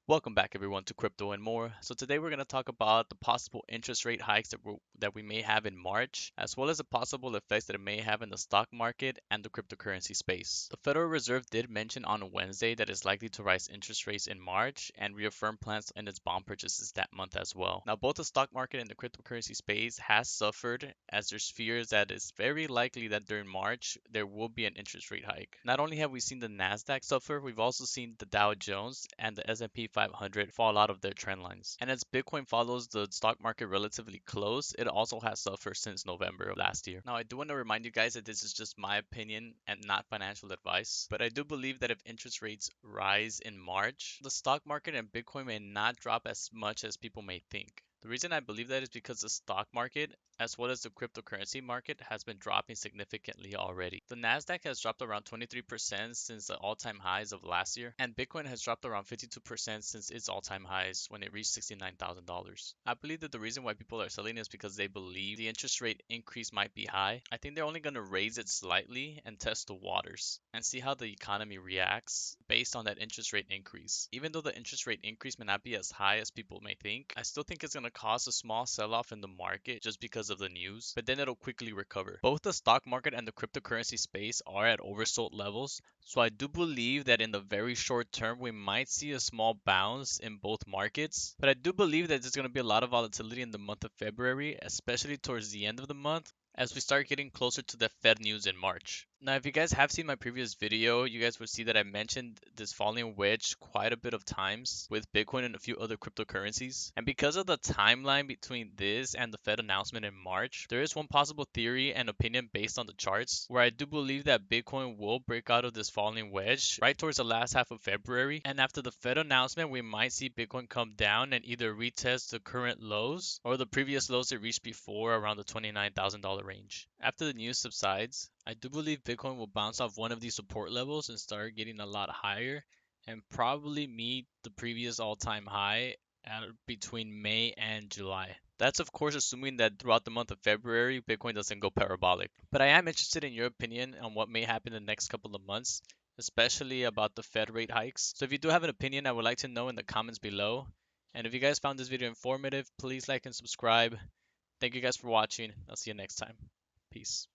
Welcome back everyone to Crypto and More. So today we're going to talk about the possible interest rate hikes that we may have in March, as well as the possible effects that it may have in the stock market and the cryptocurrency space. The Federal Reserve did mention on Wednesday that it's likely to rise interest rates in March and reaffirm plans in its bond purchases that month as well. Now both the stock market and the cryptocurrency space has suffered as there's fears that it's very likely that during March there will be an interest rate hike. Not only have we seen the Nasdaq suffer, we've also seen the Dow Jones and the S&P 500 fall out of their trend lines. And as Bitcoin follows the stock market relatively close, it also has suffered since November of last year. Now, I do want to remind you guys that this is just my opinion and not financial advice, but I do believe that if interest rates rise in March, the stock market and Bitcoin may not drop as much as people may think. The reason I believe that is because the stock market, as well as the cryptocurrency market, has been dropping significantly already. The Nasdaq has dropped around 23% since the all-time highs of last year, and Bitcoin has dropped around 52% since its all-time highs when it reached $69,000. I believe that the reason why people are selling is because they believe the interest rate increase might be high. I think they're only going to raise it slightly and test the waters and see how the economy reacts based on that interest rate increase. Even though the interest rate increase may not be as high as people may think, I still think it's going to cause a small sell-off in the market just because of the news, but then it'll quickly recover. Both the stock market and the cryptocurrency space are at oversold levels, so I do believe that in the very short term we might see a small bounce in both markets, but I do believe that there's going to be a lot of volatility in the month of February, especially towards the end of the month, as we start getting closer to the Fed news in March. Now, if you guys have seen my previous video, you guys would see that I mentioned this falling wedge quite a bit of times with Bitcoin and a few other cryptocurrencies. And because of the timeline between this and the Fed announcement in March, there is one possible theory and opinion based on the charts where I do believe that Bitcoin will break out of this falling wedge right towards the last half of February. And after the Fed announcement, we might see Bitcoin come down and either retest the current lows or the previous lows it reached before around the $29,000 range. After the news subsides, I do believe Bitcoin will bounce off one of these support levels and start getting a lot higher and probably meet the previous all-time high at between May and July. That's of course assuming that throughout the month of February, Bitcoin doesn't go parabolic. But I am interested in your opinion on what may happen in the next couple of months, especially about the Fed rate hikes. So if you do have an opinion, I would like to know in the comments below. And if you guys found this video informative, please like and subscribe. Thank you guys for watching. I'll see you next time. Peace.